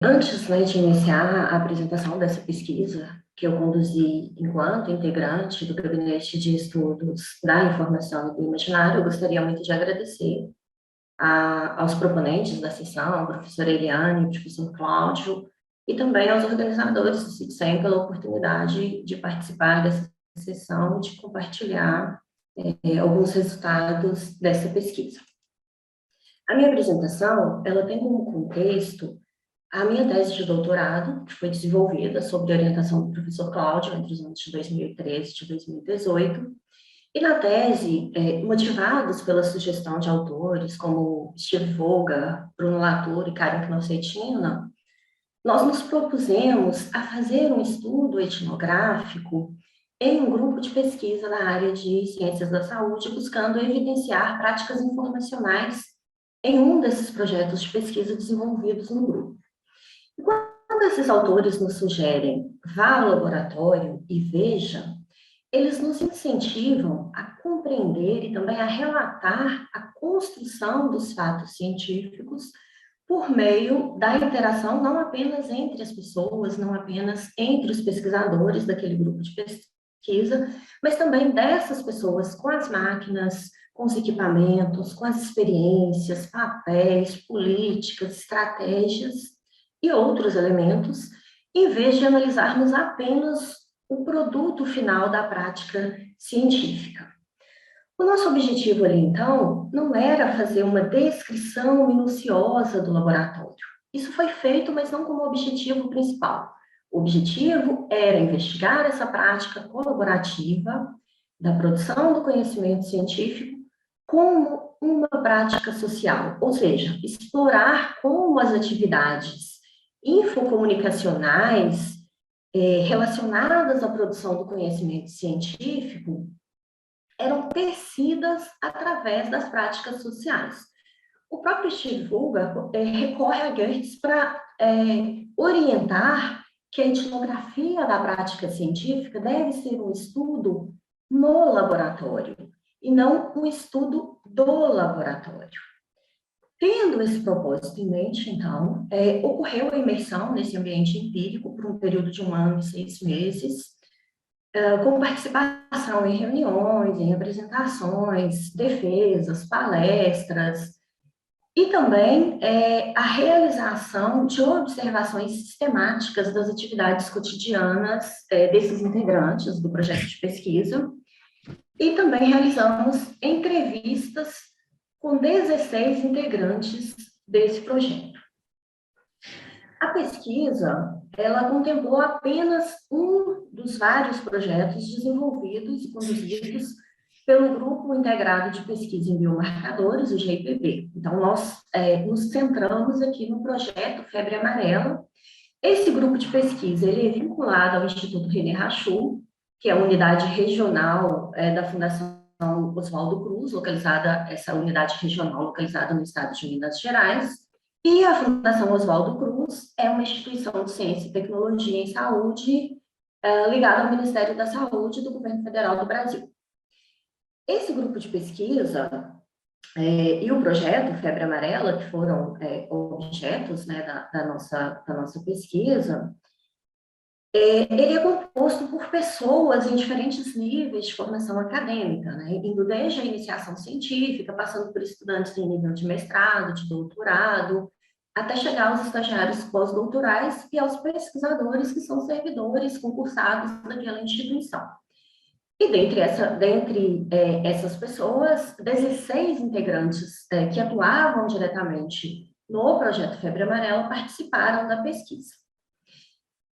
Antes, né, de iniciar a apresentação dessa pesquisa, que eu conduzi enquanto integrante do Gabinete de Estudos da Informação e do Imaginário, eu gostaria muito de agradecer aos proponentes da sessão, a professora Eliane, o professor Cláudio, e também aos organizadores do CITSEM pela oportunidade de participar dessa sessão e de compartilhar alguns resultados dessa pesquisa. A minha apresentação, ela tem como contexto a minha tese de doutorado, que foi desenvolvida sob orientação do professor Cláudio entre os anos de 2013 e de 2018, e na tese, motivados pela sugestão de autores como Steve Voga, Bruno Latour e Karen Knossetina, nós nos propusemos a fazer um estudo etnográfico em um grupo de pesquisa na área de ciências da saúde, buscando evidenciar práticas informacionais em um desses projetos de pesquisa desenvolvidos no grupo. Quando esses autores nos sugerem vá ao laboratório e veja, eles nos incentivam a compreender e também a relatar a construção dos fatos científicos por meio da interação não apenas entre as pessoas, não apenas entre os pesquisadores daquele grupo de pesquisa, mas também dessas pessoas com as máquinas, com os equipamentos, com as experiências, papéis, políticas, estratégias e outros elementos, em vez de analisarmos apenas o produto final da prática científica. O nosso objetivo ali, então, não era fazer uma descrição minuciosa do laboratório. Isso foi feito, mas não como objetivo principal. O objetivo era investigar essa prática colaborativa da produção do conhecimento científico como uma prática social, ou seja, explorar como as atividades infocomunicacionais relacionadas à produção do conhecimento científico eram tecidas através das práticas sociais. O próprio Steve Vulga recorre a Goethe para orientar que a etnografia da prática científica deve ser um estudo no laboratório, e não um estudo do laboratório. Tendo esse propósito em mente, então, ocorreu a imersão nesse ambiente empírico por um período de 1 ano e 6 meses, com participação em reuniões, em apresentações, defesas, palestras, e também a realização de observações sistemáticas das atividades cotidianas desses integrantes do projeto de pesquisa, e também realizamos entrevistas com 16 integrantes desse projeto. A pesquisa, ela contemplou apenas um dos vários projetos desenvolvidos e conduzidos pelo Grupo Integrado de Pesquisa em Biomarcadores, o GIPB. Então, nós nos centramos aqui no projeto Febre Amarela. Esse grupo de pesquisa, ele é vinculado ao Instituto René Rachou, que é a unidade regional da Fundação Oswaldo Cruz, essa unidade regional localizada no estado de Minas Gerais. E a Fundação Oswaldo Cruz é uma instituição de ciência e tecnologia em saúde ligada ao Ministério da Saúde do Governo Federal do Brasil. Esse grupo de pesquisa e o projeto Febre Amarela, que foram objetos, né, da nossa pesquisa, ele é composto por pessoas em diferentes níveis de formação acadêmica, né, indo desde a iniciação científica, passando por estudantes em nível de mestrado, de doutorado, até chegar aos estagiários pós-doutorais e aos pesquisadores que são servidores concursados daquela instituição. E dentre essas pessoas, 16 integrantes que atuavam diretamente no projeto Febre Amarela participaram da pesquisa.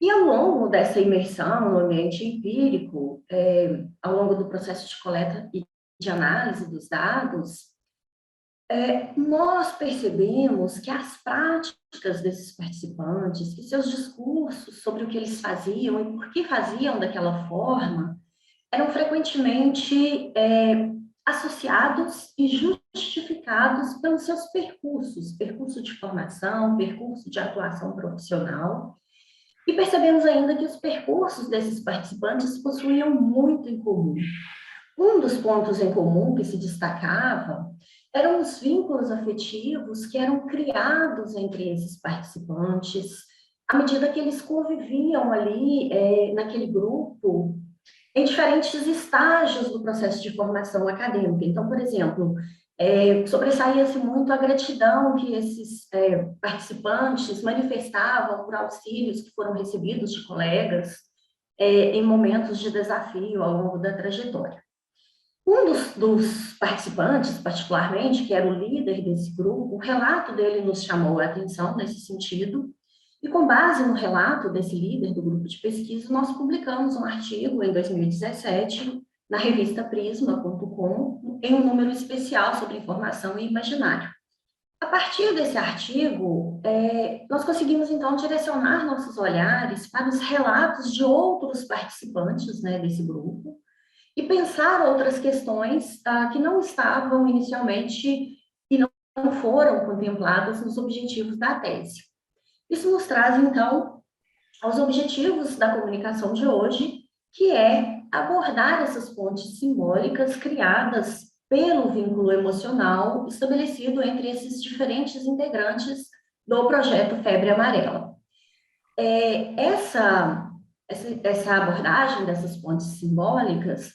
E ao longo dessa imersão no ambiente empírico, ao longo do processo de coleta e de análise dos dados, nós percebemos que as práticas desses participantes, que seus discursos sobre o que eles faziam e por que faziam daquela forma, eram frequentemente associados e justificados pelos seus percursos, percurso de formação, percurso de atuação profissional. E percebemos ainda que os percursos desses participantes possuíam muito em comum. Um dos pontos em comum que se destacava eram os vínculos afetivos que eram criados entre esses participantes, à medida que eles conviviam ali, naquele grupo, em diferentes estágios do processo de formação acadêmica. Então, por exemplo, sobressaía-se muito a gratidão que esses participantes manifestavam por auxílios que foram recebidos de colegas em momentos de desafio ao longo da trajetória. Um dos participantes, particularmente, que era o líder desse grupo, o relato dele nos chamou a atenção nesse sentido, e com base no relato desse líder do grupo de pesquisa, nós publicamos um artigo em 2017 na revista Prisma.com, em um número especial sobre informação e imaginário. A partir desse artigo, nós conseguimos, então, direcionar nossos olhares para os relatos de outros participantes, né, desse grupo, e pensar outras questões que não estavam inicialmente e não foram contempladas nos objetivos da tese. Isso nos traz, então, aos objetivos da comunicação de hoje, que é abordar essas pontes simbólicas criadas pelo vínculo emocional estabelecido entre esses diferentes integrantes do projeto Febre Amarela. Essa abordagem dessas pontes simbólicas,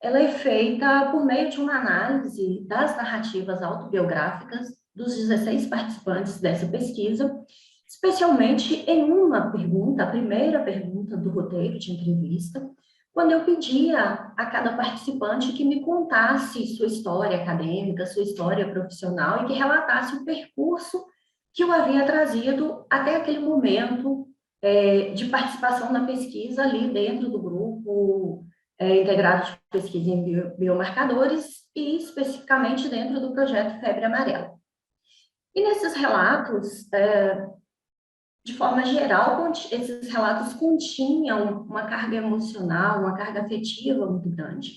ela é feita por meio de uma análise das narrativas autobiográficas dos 16 participantes dessa pesquisa, especialmente em uma pergunta, a primeira pergunta do roteiro de entrevista, quando eu pedia a cada participante que me contasse sua história acadêmica, sua história profissional e que relatasse o percurso que o havia trazido até aquele momento de participação na pesquisa ali dentro do grupo integrado de pesquisa em biomarcadores e especificamente dentro do projeto Febre Amarela. E nesses relatos, de forma geral, esses relatos continham uma carga emocional, uma carga afetiva muito grande.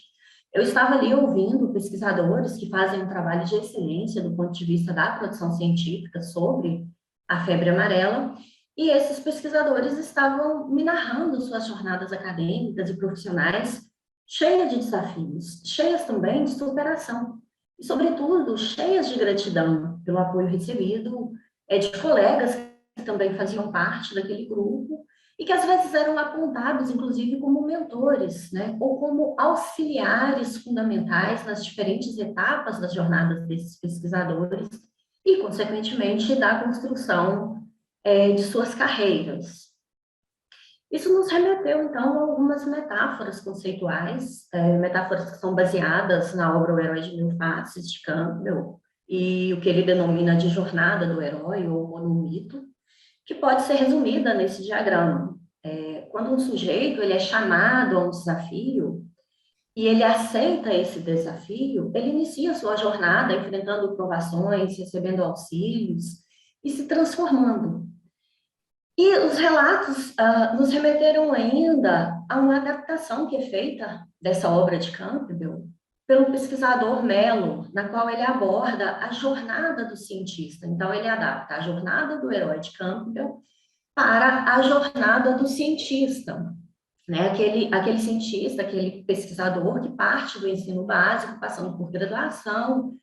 Eu estava ali ouvindo pesquisadores que fazem um trabalho de excelência do ponto de vista da produção científica sobre a febre amarela, e esses pesquisadores estavam me narrando suas jornadas acadêmicas e profissionais cheias de desafios, cheias também de superação, e, sobretudo, cheias de gratidão pelo apoio recebido de colegas que também faziam parte daquele grupo e que às vezes eram apontados, inclusive, como mentores, né, ou como auxiliares fundamentais nas diferentes etapas das jornadas desses pesquisadores e, consequentemente, da construção de suas carreiras. Isso nos remeteu, então, a algumas metáforas conceituais, metáforas que são baseadas na obra O Herói de Mil Faces, de Campbell, e o que ele denomina de jornada do herói, ou monomito, que pode ser resumida nesse diagrama. Quando um sujeito ele é chamado a um desafio, e ele aceita esse desafio, ele inicia sua jornada enfrentando provações, recebendo auxílios, e se transformando. E os relatos nos remeteram ainda a uma adaptação que é feita dessa obra de Campbell pelo pesquisador Mello, na qual ele aborda a jornada do cientista. Então, ele adapta a jornada do herói de Campbell para a jornada do cientista, né? Aquele cientista, aquele pesquisador que parte do ensino básico, passando por graduação,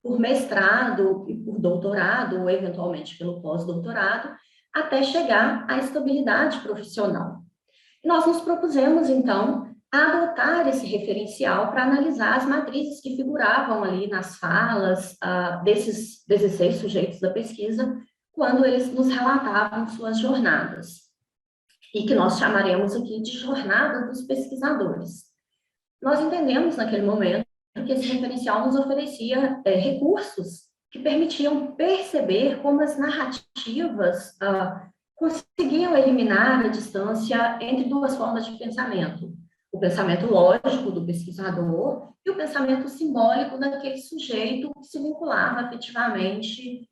por mestrado e por doutorado, ou eventualmente pelo pós-doutorado, até chegar à estabilidade profissional. Nós nos propusemos, então, a adotar esse referencial para analisar as matrizes que figuravam ali nas falas desses 16 sujeitos da pesquisa, quando eles nos relatavam suas jornadas, e que nós chamaremos aqui de jornada dos pesquisadores. Nós entendemos, naquele momento, que esse referencial nos oferecia recursos que permitiam perceber como as narrativas conseguiam eliminar a distância entre duas formas de pensamento: o pensamento lógico do pesquisador e o pensamento simbólico daquele sujeito que se vinculava afetivamente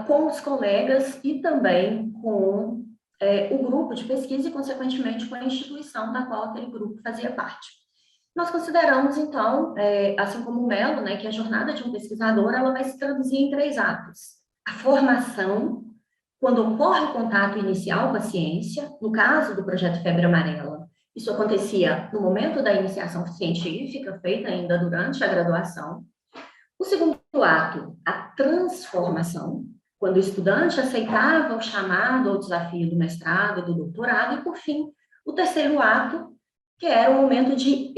com os colegas e também com o grupo de pesquisa e, consequentemente, com a instituição da qual aquele grupo fazia parte. Nós consideramos, então, assim como o Mello, né, que a jornada de um pesquisador ela vai se traduzir em 3 atos. A formação, quando ocorre o contato inicial com a ciência, no caso do projeto Febre Amarela, isso acontecia no momento da iniciação científica, feita ainda durante a graduação. O segundo ato, a transformação, quando o estudante aceitava o chamado ou desafio do mestrado, do doutorado, e, por fim, o terceiro ato, que era o momento de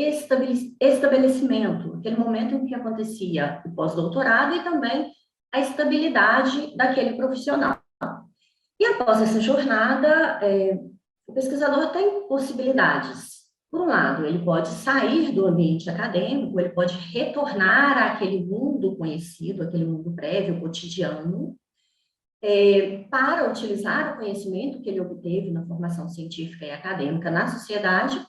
estabelecimento, aquele momento em que acontecia o pós-doutorado e também a estabilidade daquele profissional. E após essa jornada, o pesquisador tem possibilidades. Por um lado, ele pode sair do ambiente acadêmico, ele pode retornar àquele mundo conhecido, aquele mundo prévio, cotidiano, para utilizar o conhecimento que ele obteve na formação científica e acadêmica na sociedade,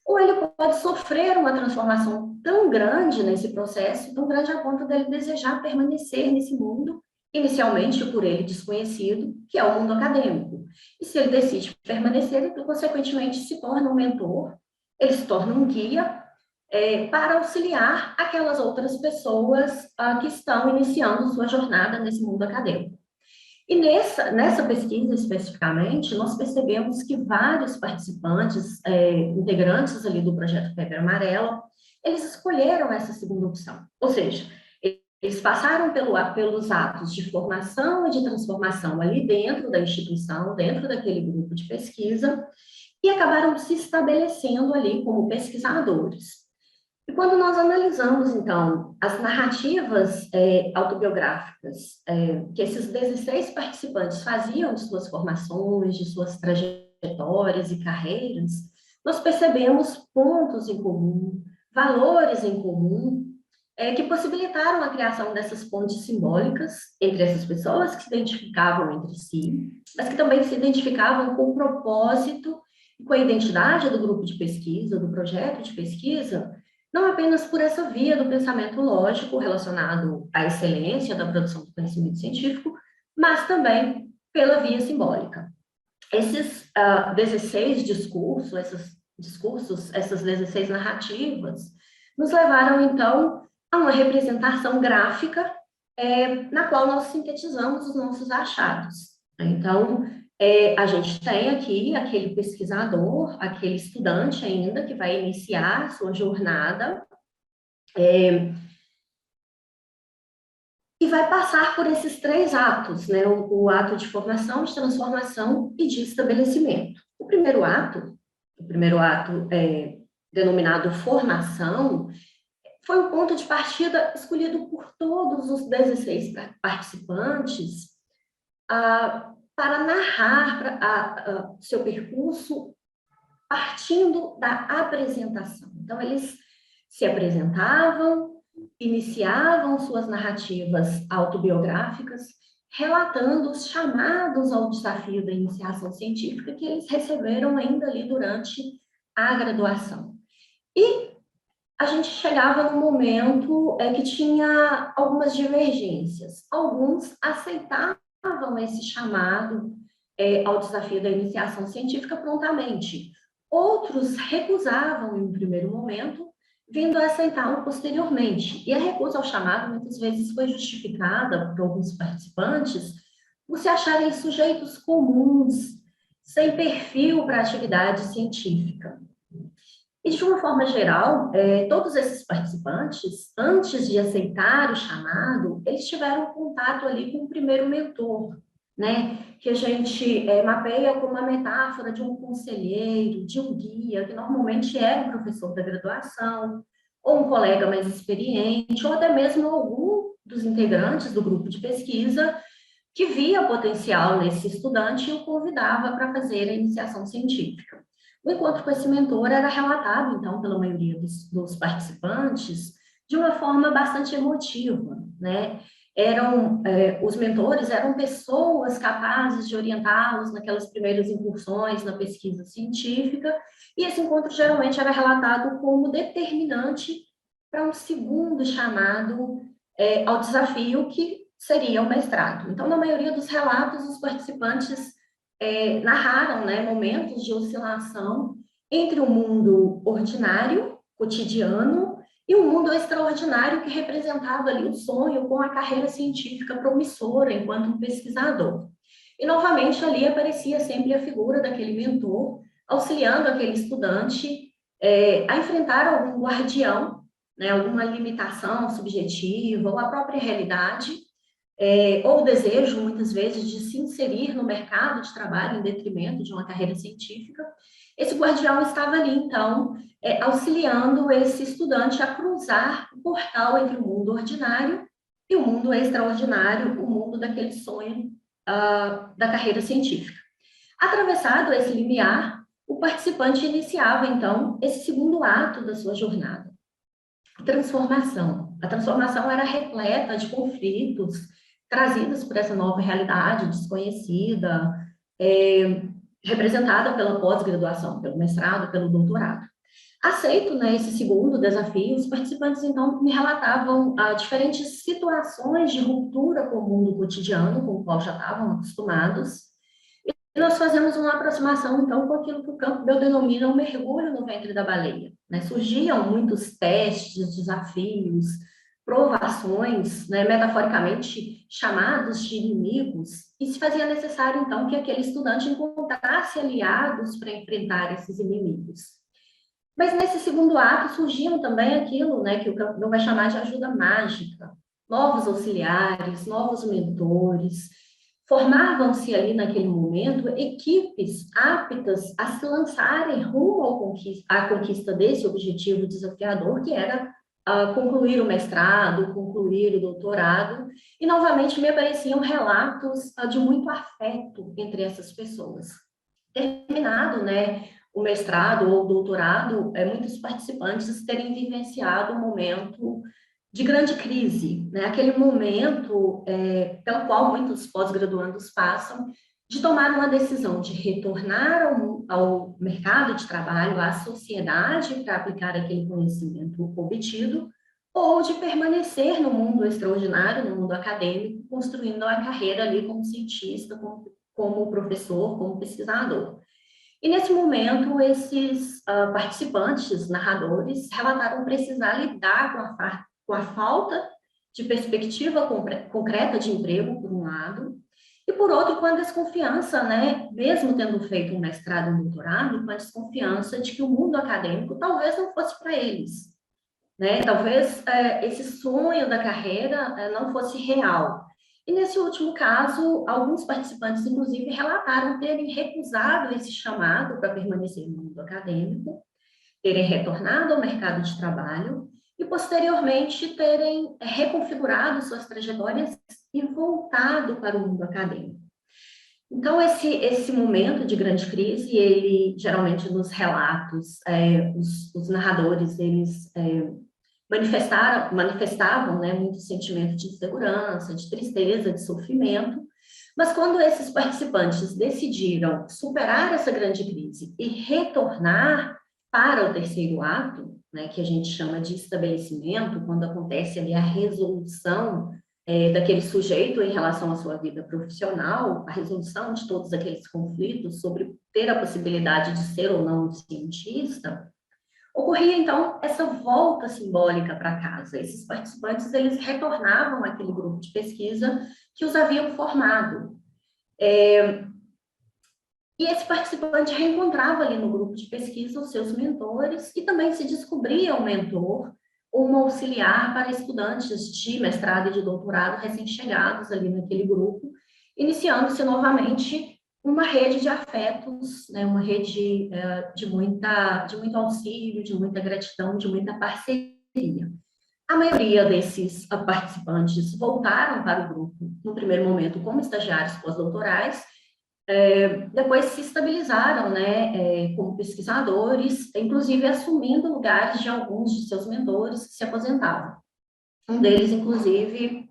ou ele pode sofrer uma transformação tão grande nesse processo, tão grande a ponto dele desejar permanecer nesse mundo, inicialmente por ele desconhecido, que é o mundo acadêmico. E se ele decide permanecer, ele, consequentemente, se torna um mentor, ele se torna um guia para auxiliar aquelas outras pessoas que estão iniciando sua jornada nesse mundo acadêmico. E nessa pesquisa, especificamente, nós percebemos que vários participantes, integrantes ali do projeto Febre Amarela, eles escolheram essa segunda opção. Ou seja, eles passaram pelos atos de formação e de transformação ali dentro da instituição, dentro daquele grupo de pesquisa, e acabaram se estabelecendo ali como pesquisadores. E quando nós analisamos, então, as narrativas autobiográficas que esses 16 participantes faziam de suas formações, de suas trajetórias e carreiras, nós percebemos pontos em comum, valores em comum, que possibilitaram a criação dessas pontes simbólicas entre essas pessoas que se identificavam entre si, mas que também se identificavam com o propósito e com a identidade do grupo de pesquisa, do projeto de pesquisa, não apenas por essa via do pensamento lógico relacionado à excelência da produção do conhecimento científico, mas também pela via simbólica. Esses 16 discursos, essas 16 narrativas, nos levaram, então, a uma representação gráfica na qual nós sintetizamos os nossos achados. Então, a gente tem aqui aquele pesquisador, aquele estudante ainda que vai iniciar a sua jornada e vai passar por esses três atos, né? O ato de formação, de transformação e de estabelecimento. O primeiro ato denominado formação, foi um ponto de partida escolhido por todos os 16 participantes para narrar seu percurso partindo da apresentação. Então, eles se apresentavam, iniciavam suas narrativas autobiográficas, relatando os chamados ao desafio da iniciação científica que eles receberam ainda ali durante a graduação. E a gente chegava num momento que tinha algumas divergências. Alguns aceitavam esse chamado ao desafio da iniciação científica prontamente. Outros recusavam em um primeiro momento, vindo a aceitá-lo posteriormente. E a recusa ao chamado muitas vezes foi justificada por alguns participantes por se acharem sujeitos comuns, sem perfil para a atividade científica. E, de uma forma geral, todos esses participantes, antes de aceitar o chamado, eles tiveram contato ali com o primeiro mentor, né? Que a gente mapeia como uma metáfora de um conselheiro, de um guia, que normalmente é um professor da graduação, ou um colega mais experiente, ou até mesmo algum dos integrantes do grupo de pesquisa que via potencial nesse estudante e o convidava para fazer a iniciação científica. O encontro com esse mentor era relatado, então, pela maioria dos participantes, de uma forma bastante emotiva, né? Os mentores eram pessoas capazes de orientá-los naquelas primeiras incursões na pesquisa científica, e esse encontro geralmente era relatado como determinante para um segundo chamado ao desafio que seria o mestrado. Então, na maioria dos relatos, os participantes narraram, né, momentos de oscilação entre o mundo ordinário, cotidiano, e um mundo extraordinário que representava ali o sonho com a carreira científica promissora enquanto um pesquisador. E, novamente, ali aparecia sempre a figura daquele mentor, auxiliando aquele estudante a enfrentar algum guardião, né, alguma limitação subjetiva ou a própria realidade, ou o desejo, muitas vezes, de se inserir no mercado de trabalho em detrimento de uma carreira científica, esse guardião estava ali, então, auxiliando esse estudante a cruzar o portal entre o mundo ordinário e o mundo extraordinário, o mundo daquele sonho da carreira científica. Atravessado esse limiar, o participante iniciava, então, esse segundo ato da sua jornada, a transformação. A transformação era repleta de conflitos trazidos por essa nova realidade desconhecida, representada pela pós-graduação, pelo mestrado, pelo doutorado. Aceito, né, esse segundo desafio, os participantes, então, me relatavam diferentes situações de ruptura com o mundo cotidiano, com o qual já estavam acostumados, e nós fazemos uma aproximação, então, com aquilo que o Campbell denomina o mergulho no ventre da baleia, né? Surgiam muitos testes, desafios, provações, né, metaforicamente chamados de inimigos, e se fazia necessário, então, que aquele estudante encontrasse aliados para enfrentar esses inimigos. Mas nesse segundo ato surgiam também aquilo, né, que o Campbell vai chamar de ajuda mágica, novos auxiliares, novos mentores. Formavam-se ali naquele momento equipes aptas a se lançarem rumo à conquista desse objetivo desafiador, que era concluir o mestrado, concluir o doutorado, e novamente me apareciam relatos de muito afeto entre essas pessoas. Terminado, né, o mestrado ou o doutorado, muitos participantes terem vivenciado um momento de grande crise, né? Aquele momento pelo qual muitos pós-graduandos passam, de tomar uma decisão de retornar ao mercado de trabalho, à sociedade, para aplicar aquele conhecimento obtido, ou de permanecer no mundo extraordinário, no mundo acadêmico, construindo a carreira ali como cientista, como professor, como pesquisador. E nesse momento, esses participantes, narradores, relataram precisar lidar com a falta de perspectiva concreta de emprego, por um lado, e por outro, com a desconfiança, né, mesmo tendo feito um mestrado e um doutorado, com a desconfiança de que o mundo acadêmico talvez não fosse para eles, né? Talvez esse sonho da carreira não fosse real. E nesse último caso, alguns participantes, inclusive, relataram terem recusado esse chamado para permanecer no mundo acadêmico, terem retornado ao mercado de trabalho e, posteriormente, terem reconfigurado suas trajetórias e voltado para o mundo acadêmico. Então, esse momento de grande crise, ele, geralmente, nos relatos, os narradores, eles manifestavam, né, muito sentimento de insegurança, de tristeza, de sofrimento, mas quando esses participantes decidiram superar essa grande crise e retornar para o terceiro ato, né, que a gente chama de estabelecimento, quando acontece ali a resolução daquele sujeito em relação à sua vida profissional, a resolução de todos aqueles conflitos sobre ter a possibilidade de ser ou não um cientista, ocorria, então, essa volta simbólica para casa. Esses participantes, eles retornavam àquele grupo de pesquisa que os haviam formado. E esse participante reencontrava ali no grupo de pesquisa os seus mentores e também se descobria um mentor ou um auxiliar para estudantes de mestrado e de doutorado recém-chegados ali naquele grupo, iniciando-se novamente uma rede de afetos, né, uma rede de muito auxílio, de muita gratidão, de muita parceria. A maioria desses participantes voltaram para o grupo, no primeiro momento, como estagiários pós-doutorais, depois se estabilizaram, né, como pesquisadores, inclusive assumindo lugares de alguns de seus mentores que se aposentavam. Um deles, inclusive,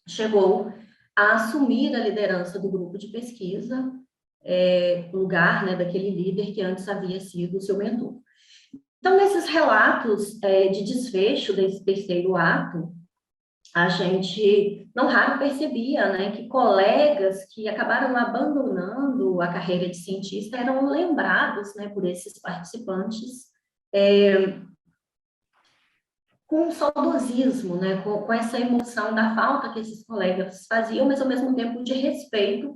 chegou a assumir a liderança do grupo de pesquisa, lugar, né, daquele líder que antes havia sido o seu mentor. Então, nesses relatos de desfecho desse terceiro ato, a gente não raro percebia, né, que colegas que acabaram abandonando a carreira de cientista eram lembrados, né, por esses participantes com saudosismo, né, com essa emoção da falta que esses colegas faziam, mas ao mesmo tempo de respeito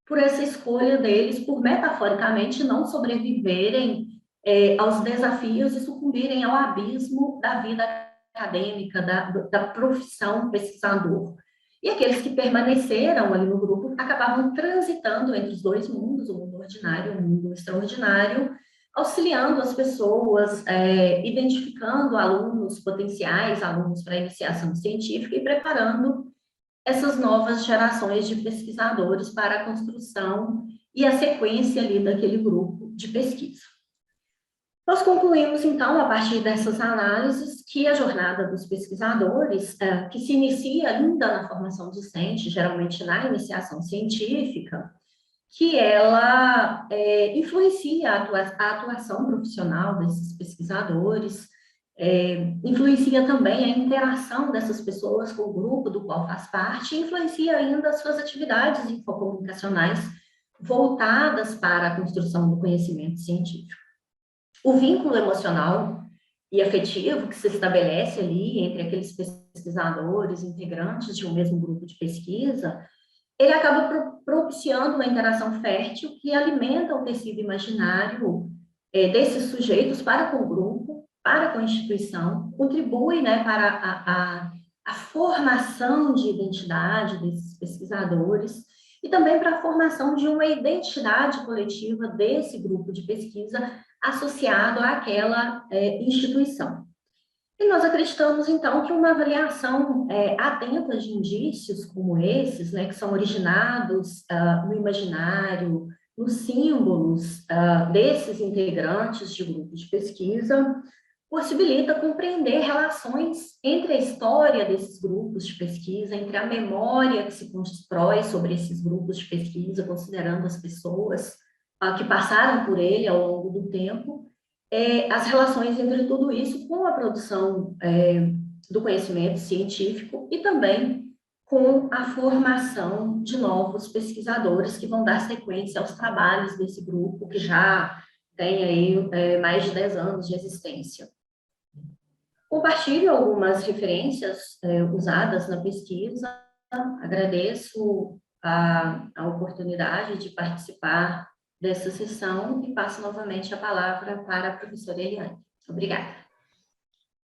por essa escolha deles, por metaforicamente não sobreviverem aos desafios e sucumbirem ao abismo da vida acadêmica, da profissão pesquisador. E aqueles que permaneceram ali no grupo acabavam transitando entre os dois mundos, o mundo ordinário e o mundo extraordinário, auxiliando as pessoas, identificando alunos potenciais, alunos para iniciação científica e preparando essas novas gerações de pesquisadores para a construção e a sequência ali daquele grupo de pesquisa. Nós concluímos, então, a partir dessas análises, que a jornada dos pesquisadores, que se inicia ainda na formação docente, geralmente na iniciação científica, que ela influencia a atuação profissional desses pesquisadores, influencia também a interação dessas pessoas com o grupo do qual faz parte, e influencia ainda as suas atividades infocomunicacionais voltadas para a construção do conhecimento científico. O vínculo emocional e afetivo que se estabelece ali entre aqueles pesquisadores, integrantes de um mesmo grupo de pesquisa, ele acaba propiciando uma interação fértil que alimenta o tecido imaginário desses sujeitos para com o grupo, para com a instituição, contribui, né, para a formação de identidade desses pesquisadores e também para a formação de uma identidade coletiva desse grupo de pesquisa associado àquela instituição. E nós acreditamos, então, que uma avaliação atenta de indícios como esses, né, que são originados no imaginário, nos símbolos desses integrantes de grupos de pesquisa, possibilita compreender relações entre a história desses grupos de pesquisa, entre a memória que se constrói sobre esses grupos de pesquisa, considerando as pessoas que passaram por ele ao longo do tempo, as relações entre tudo isso com a produção do conhecimento científico e também com a formação de novos pesquisadores que vão dar sequência aos trabalhos desse grupo, que já tem aí mais de 10 anos de existência. Compartilho algumas referências usadas na pesquisa, agradeço a oportunidade de participar dessa sessão e passo novamente a palavra para a professora Eliane. Obrigada.